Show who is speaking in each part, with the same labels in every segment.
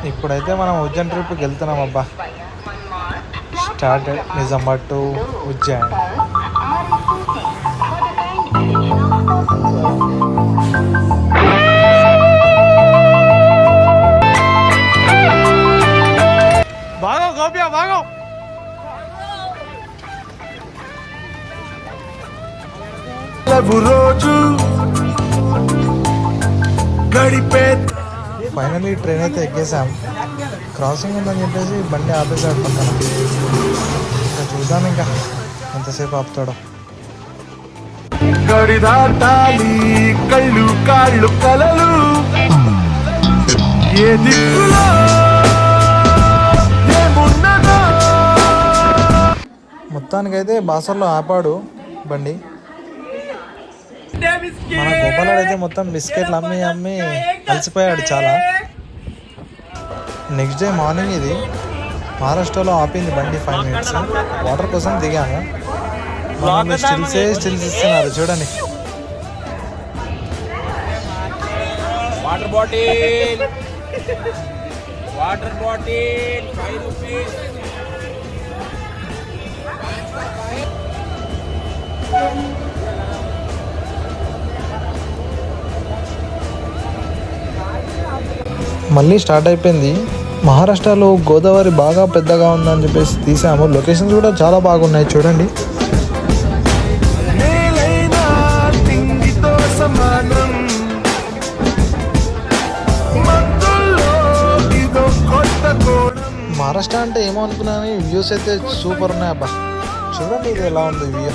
Speaker 1: ఇప్పుడైతే మనం ఉజ్జయిన్ ట్రిప్కి వెళ్తున్నాం అబ్బా. Started Nizamabad to Ujjain. బాగా గోపియా బాగా రోజు గడిపే. ఫైనల్లీ ట్రైన్ అయితే ఎక్కేసాం. క్రాసింగ్ ఉందని చెప్పేసి బండి ఆపేసాడు పక్కన. ఇంకా చూద్దాం ఇంకా ఎంతసేపు ఆపుతాడో. గడి దాటాలి కళ్ళు కాళ్ళు కలలు ఏ దిక్కులో ఏమున్నదో. మొత్తానికైతే బాసర్లో ఆపాడు బండి. మన గోపాలుడు అయితే మొత్తం బిస్కెట్లు అమ్మి అమ్మి అలసిపోయాడు చాలా. నెక్స్ట్ డే మార్నింగ్ ఇది మహారాష్ట్రలో ఆపింది బండి 5 minutes. వాటర్ కోసం దిగాము. స్టిల్స్ ఇస్తున్నారు చూడండి.
Speaker 2: Water bottle 5 rupees.
Speaker 1: మళ్ళీ స్టార్ట్ అయిపోయింది. మహారాష్ట్రలో గోదావరి బాగా పెద్దగా ఉందని చెప్పేసి తీసాము. లొకేషన్స్ కూడా చాలా బాగున్నాయి చూడండి. మహారాష్ట్ర అంటే ఏమో అనుకున్నాను, వ్యూస్ అయితే సూపర్ ఉన్నాయి అబ్బా. చూడండి ఇది ఎలా ఉంది వ్యూ.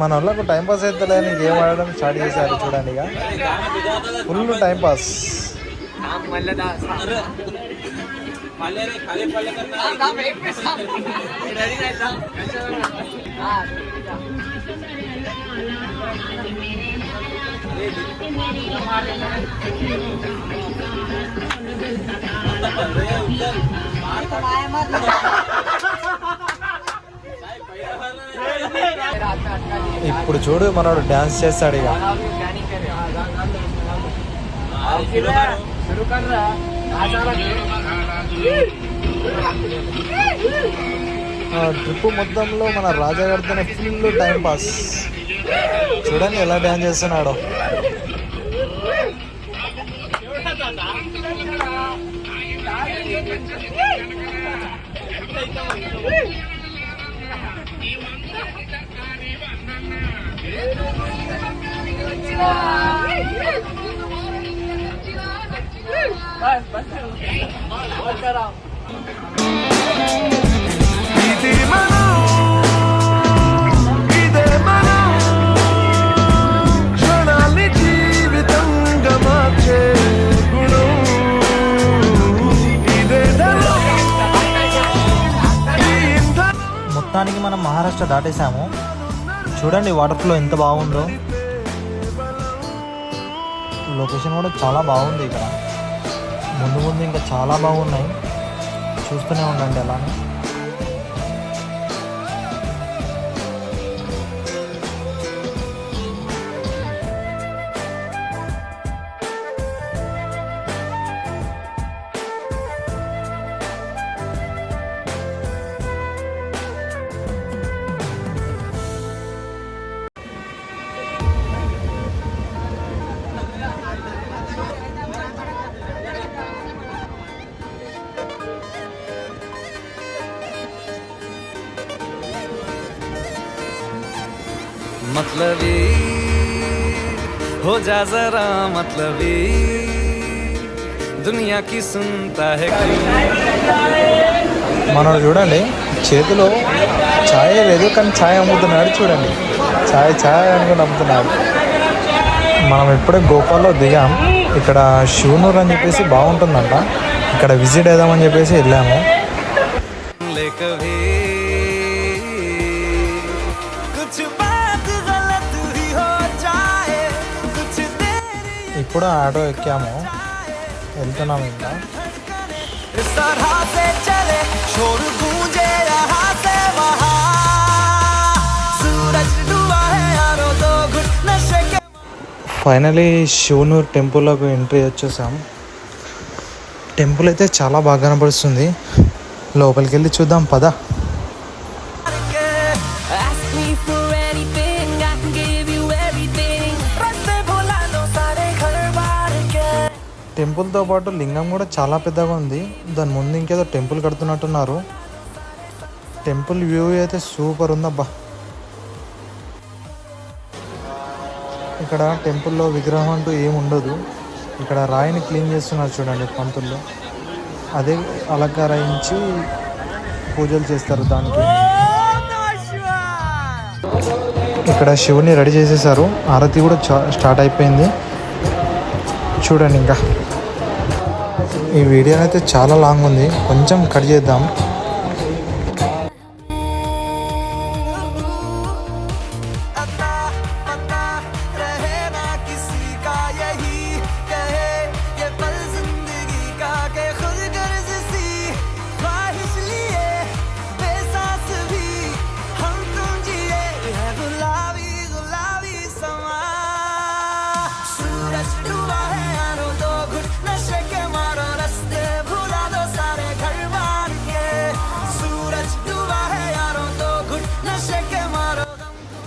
Speaker 1: మన వాళ్ళకు టైంపాస్ అవుతుందే గేమ్ ఆడడం స్టార్ట్ చేశారు చూడండి. ఇక ఫుల్ టైంపాస్. ఇప్పుడు చూడు మనోడు డాన్స్ చేస్తాడు. ఇక ట్రిప్ మొత్తంలో మన రాజాగారితోనే ఫుల్ టైం పాస్. చూడండి ఎలా డాన్స్ చేస్తున్నాడో. మొత్తానికి మనం మహారాష్ట్ర దాటేసాము. చూడండి వాటర్ ఫ్లో ఎంత బాగుందో. లొకేషన్ కూడా చాలా బాగుంది. ఇక్కడ ముందు ముందు ఇంకా చాలా బాగున్నాయి. చూస్తూనే ఉండండి అలానే.
Speaker 3: मतलबी हो जा जरा मतलबी दुनिया की सुनता है.
Speaker 1: మనం చూడండి చేతిలో ఛాయ్ లేదు కానీ ఛాయ్ అమ్ముతున్నాడు చూడండి. ఛాయ్ అనుకుంటే అమ్ముతున్నాడు. మనం ఇప్పుడే గోపాల్లో దిగాం. ఇక్కడ శివనూర్ అని చెప్పేసి బాగుంటుందంట. ఇక్కడ విజిట్ అవుదామని చెప్పేసి వెళ్ళాము. ఇప్పుడు ఆటో ఎక్కాము, వెళ్తున్నాము ఇంకా. ఫైనలీ శివనూర్ టెంపుల్లోకి ఎంట్రీ వచ్చేసాం. టెంపుల్ అయితే చాలా బాగా కనపడుస్తుంది. లోపలికి వెళ్ళి చూద్దాం పద. టెంపుల్తో పాటు లింగం కూడా చాలా పెద్దగా ఉంది. దాని ముందు ఇంకేదో టెంపుల్ కడుతున్నట్టున్నారు. టెంపుల్ వ్యూ అయితే సూపర్ ఉందబ్బా. ఇక్కడ టెంపుల్లో విగ్రహం అంటూ ఏమి ఉండదు. ఇక్కడ రాయిని క్లీన్ చేస్తున్నారు చూడండి పంతుల్లో. అదే అలంకరించి పూజలు చేస్తారు దానికి. ఇక్కడ శివుని రెడీ చేసేసారు. ఆరతి కూడా స్టార్ట్ అయిపోయింది చూడండి. ఇంకా ఈ వీడియో అయితే చాలా లాంగ్ ఉంది, కొంచెం కట్ చేద్దాం.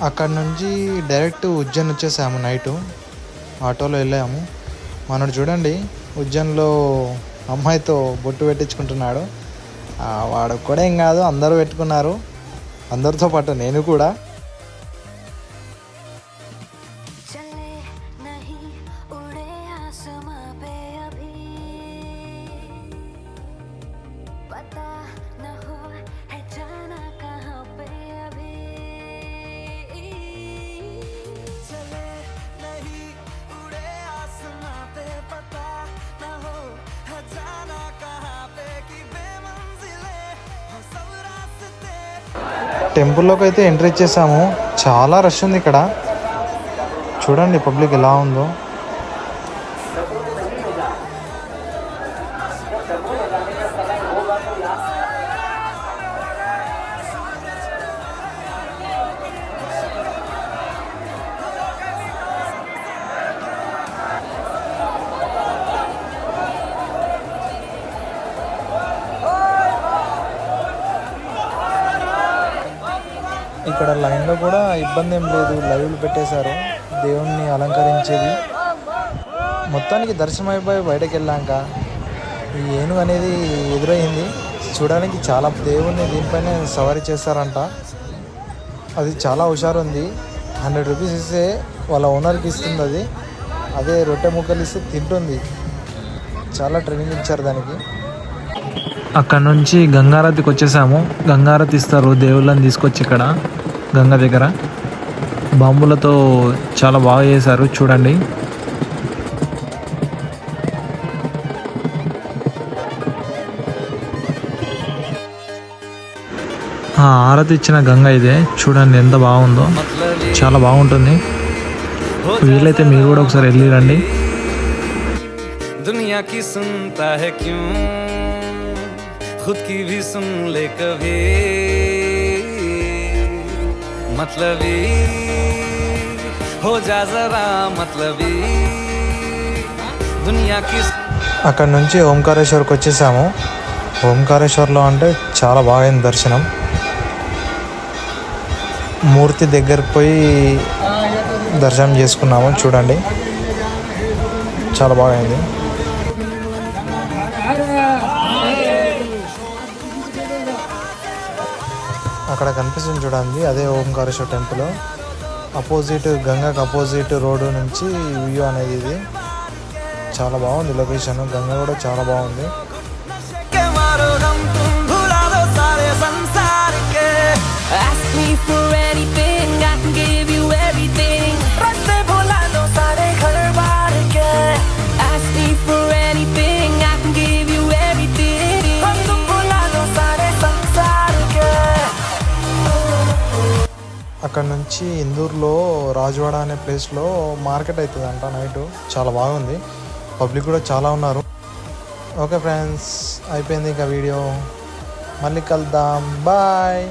Speaker 1: అక్కడ నుంచి డైరెక్ట్ ఉజ్జయిన్ వచ్చేసాము. నైటు ఆటోలో వెళ్ళాము. మనడు చూడండి ఉజ్జయిన్లో అమ్మాయితో బొట్టు పెట్టించుకుంటున్నాడు. వాడు కూడా ఏం కాదు, అందరూ పెట్టుకున్నారు, అందరితో పాటు నేను కూడా. టెంపుల్లోకి అయితే ఎంట్రీ ఇచ్చేసాము. చాలా రష్ ఉంది ఇక్కడ. చూడండి పబ్లిక్ ఎలా ఉందో. ఇక్కడ లైన్లో కూడా ఇబ్బంది ఏం లేదు, లైవ్లు పెట్టేశారు దేవుణ్ణి అలంకరించేది. మొత్తానికి దర్శనం అయిపోయి బయటకు వెళ్ళాక ఈ ఏనుగు అనేది ఎదురయ్యింది. చూడడానికి చాలా దేవుణ్ణి దీనిపైన సవారీ చేస్తారంట. అది చాలా హుషారు ఉంది. 100 రూపీస్ ఇస్తే వాళ్ళ ఓనర్కి ఇస్తుంది. అది అదే రొట్టె ముక్కలు ఇస్తే తింటుంది. చాలా ట్రైనింగ్ ఇచ్చారు దానికి. అక్కడ నుంచి గంగారతికి వచ్చేసాము. గంగారతి ఇస్తారు దేవుళ్ళని తీసుకొచ్చి ఇక్కడ గంగ దగ్గర. బాంబులతో చాలా బాగా చేశారు చూడండి. ఆరతి ఇచ్చిన గంగ ఇదే చూడండి, ఎంత బాగుందో. చాలా బాగుంటుంది. వీలైతే మీరు కూడా ఒకసారి వెళ్ళి రండి.
Speaker 3: दुनिया की सुनता है क्यों, खुद की भी सुन ले कभी, मतलबी हो जा जरा मतलबी दुनिया की.
Speaker 1: అక్కడ నుంచి ఓంకారేశ్వర్కి వచ్చేసాము. ఓంకారేశ్వర్లో అంటే చాలా బాగైంది దర్శనం. మూర్తి దగ్గరకు పోయి దర్శనం చేసుకున్నాము చూడండి, చాలా బాగైంది. అక్కడ కనిపిస్తుంది చూడండి, అదే ఓంకారేశ్వర టెంపుల్. అపోజిట్ గంగాకి అపోజిట్ రోడ్డు నుంచి వ్యూ అనేది ఇది. చాలా బాగుంది లొకేషన్. గంగ కూడా చాలా బాగుంది. అక్కడ నుంచి ఇందూరులో రాజవాడ అనే ప్లేస్లో మార్కెట్ అవుతుంది అంట నైట్. చాలా బాగుంది, పబ్లిక్ కూడా చాలా ఉన్నారు. ఓకే ఫ్రెండ్స్, అయిపోయింది ఇంకా వీడియో. మళ్ళీ కలుద్దాం, బాయ్.